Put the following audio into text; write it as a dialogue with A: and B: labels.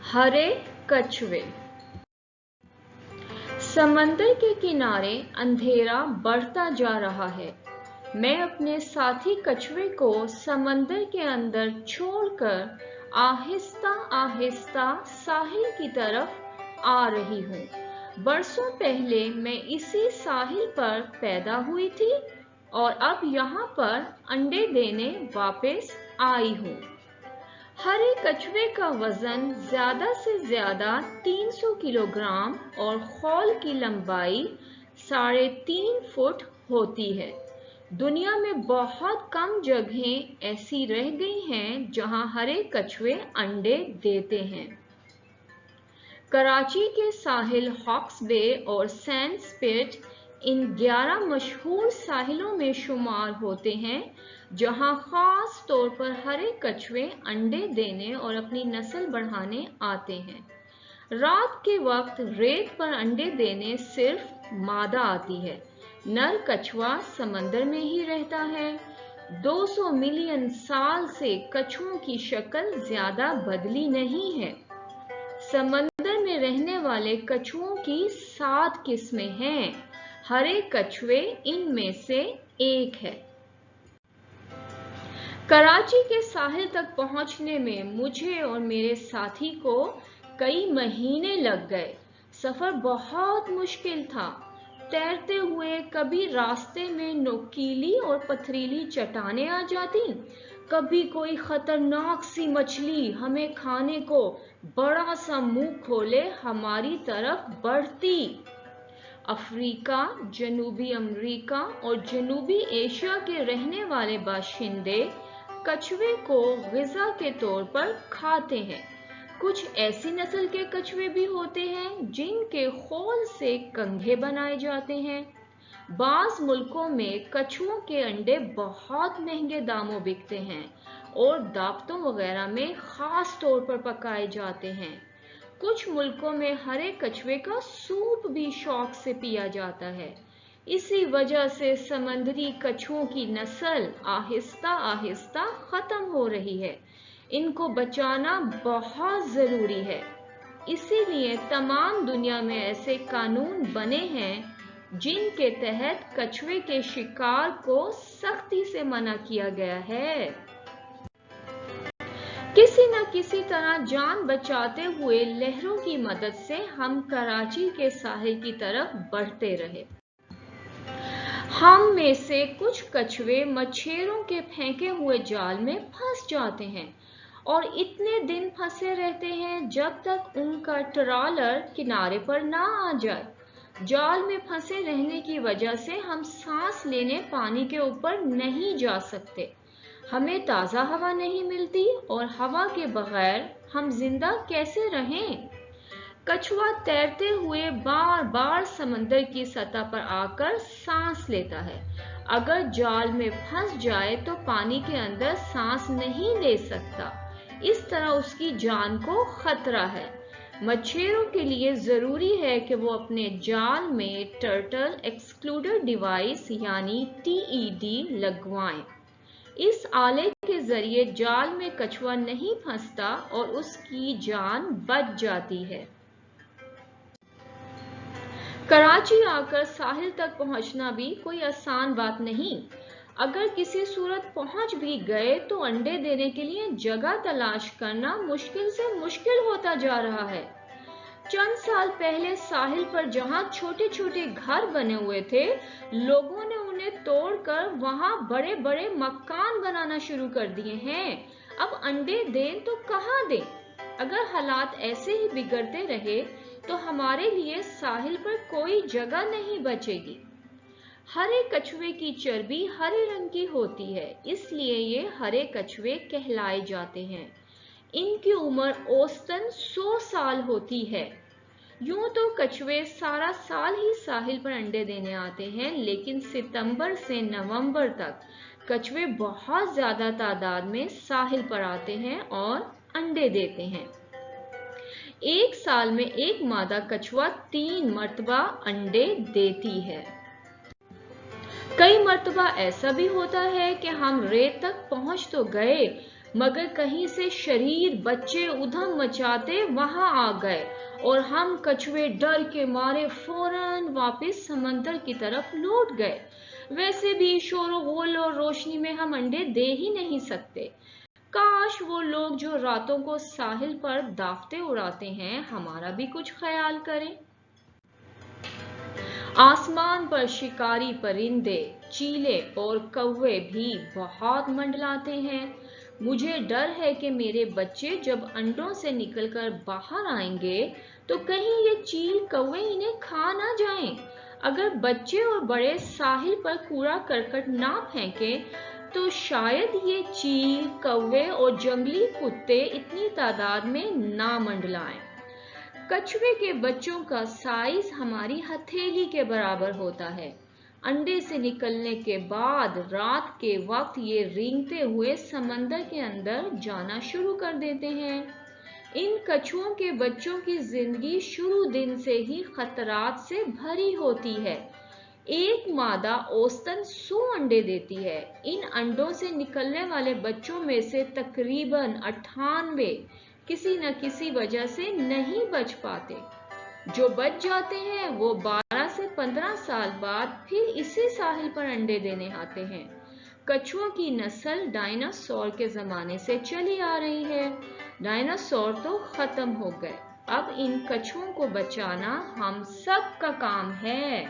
A: हरे कछुए। समंदर के किनारे अंधेरा बढ़ता जा रहा है। मैं अपने साथी कछुए को समंदर के अंदर छोड़कर आहिस्ता आहिस्ता साहिल की तरफ आ रही हूँ। बरसों पहले मैं इसी साहिल पर पैदा हुई थी और अब यहाँ पर अंडे देने वापस आई हूँ। हरे कछुए का वजन ज्यादा से ज्यादा 300 किलोग्राम और खौल की लंबाई 3.5 फुट होती है। दुनिया में बहुत कम जगहें ऐसी रह गई हैं जहां हरे कछुए अंडे देते हैं। कराची के साहिल हॉक्स बे और सैंड स्पिट इन 11 मशहूर साहिलों में शुमार होते हैं जहां खास तौर पर हरे कछुए अंडे देने और अपनी नस्ल बढ़ाने आते हैं। रात के वक्त रेत पर अंडे देने सिर्फ मादा आती है। नर कछुआ समंदर में ही रहता है। 200 मिलियन साल से कछुओं की शक्ल ज्यादा बदली नहीं है। समंदर में रहने वाले कछुओं की 7 किस्में हैं। हरे कछुए इनमें से एक है। कराची के साहिल तक पहुंचने में मुझे और मेरे साथी को कई महीने लग गए। सफर बहुत मुश्किल था। तैरते हुए कभी रास्ते में नुकीली और पथरीली चट्टानें आ जाती, कभी कोई खतरनाक सी मछली हमें खाने को बड़ा सा मुंह खोले हमारी तरफ बढ़ती। अफ्रीका, जनूबी अमेरिका और जनूबी एशिया के रहने वाले बाशिंदे कछुए को ग़िज़ा के तौर पर खाते हैं। कुछ ऐसी नस्ल के कछुए भी होते हैं जिनके खोल से कंघे बनाए जाते हैं। बाज़ मुल्कों में कछुओं के अंडे बहुत महंगे दामों बिकते हैं और दावतों वगैरह में खास तौर पर पकाए जाते हैं। कुछ मुल्कों में हरे कछुए का सूप भी शौक से पिया जाता है। इसी वजह से समंदरी कछुओं की नस्ल आहिस्ता आहिस्ता खत्म हो रही है। इनको बचाना बहुत जरूरी है। इसीलिए तमाम दुनिया में ऐसे कानून बने हैं जिनके तहत कछुए के शिकार को सख्ती से मना किया गया है। किसी न किसी तरह जान बचाते हुए लहरों की मदद से हम कराची के साहिल की तरफ बढ़ते रहे। हम में से कुछ कछुए मछेरों के फेंके हुए जाल में फंस जाते हैं और इतने दिन फंसे रहते हैं जब तक उनका ट्रॉलर किनारे पर ना आ जाए। जाल में फंसे रहने की वजह से हम सांस लेने पानी के ऊपर नहीं जा सकते। हमें ताज़ा हवा नहीं मिलती और हवा के बगैर हम जिंदा कैसे रहें? कछुआ तैरते हुए बार बार समंदर की सतह पर आकर सांस लेता है। अगर जाल में फंस जाए तो पानी के अंदर सांस नहीं ले सकता। इस तरह उसकी जान को खतरा है। मछेरों के लिए जरूरी है कि वो अपने जाल में टर्टल एक्सक्लूडर डिवाइस यानी TED लगवाएं। इस आले के जरिए जाल में कछुआ नहीं फंसता और उसकी जान बच जाती है। कराची आकर साहिल तक पहुंचना भी कोई आसान बात नहीं। अगर किसी सूरत पहुंच भी गए तो अंडे देने के लिए जगह तलाश करना मुश्किल से मुश्किल होता जा रहा है। चंद साल पहले साहिल पर जहां छोटे छोटे घर बने हुए थे, लोगों ने उन्हें तोड़कर वहां बड़े बड़े मकान बनाना शुरू कर दिए हैं। अब अंडे दें तो कहां दें? अगर हालात ऐसे ही बिगड़ते रहे तो हमारे लिए साहिल पर कोई जगह नहीं बचेगी। हरे कछुए की चर्बी हरे रंग की होती है, इसलिए ये हरे कछुए कहलाए जाते हैं। इनकी उम्र औसतन 100 साल होती है। यूं तो कछुए सारा साल ही साहिल पर अंडे देने आते हैं, लेकिन सितंबर से नवंबर तक कछुए बहुत ज्यादा तादाद में साहिल पर आते हैं और अंडे देते हैं। एक साल में एक मादा कछुआ 3 मर्तबा अंडे देती है। कई मर्तबा ऐसा भी होता है कि हम रेत तक पहुंच तो गए मगर कहीं से शरीर बच्चे उधम मचाते वहां आ गए और हम कछुए डर के मारे फौरन वापस समंदर की तरफ लौट गए। वैसे भी शोरगुल और रोशनी में हम अंडे दे ही नहीं सकते। काश वो लोग जो रातों को साहिल पर दाफ्ते उड़ाते हैं हमारा भी कुछ ख्याल करें। आसमान पर शिकारी परिंदे, चीले और कौवे भी बहुत मंडलाते हैं। मुझे डर है कि मेरे बच्चे जब अंडों से निकलकर बाहर आएंगे तो कहीं ये चील कौवे इन्हें खा ना जाएं। अगर बच्चे और बड़े साहिल पर कूड़ा करकट ना फेंकें तो शायद ये चील, कौवे और जंगली कुत्ते इतनी तादाद में ना मंडलाएं। कछुए के बच्चों का साइज हमारी हथेली के बराबर होता है। अंडे से निकलने के बाद रात के वक्त ये रेंगते हुए समंदर के अंदर जाना शुरू कर देते हैं। इन कछुओं के बच्चों की जिंदगी शुरू दिन से ही खतरात से भरी होती है। एक मादा औसतन 100 अंडे देती है। इन अंडों से निकलने वाले बच्चों में से तकरीबन 98 किसी न किसी वजह से नहीं बच पाते। जो बच जाते हैं वो 12 से 15 साल बाद फिर इसी साहिल पर अंडे देने आते हैं। कछुओं की नस्ल डायनासोर के जमाने से चली आ रही है। डायनासोर तो खत्म हो गए। अब इन कछुओं को बचाना हम सब का काम है।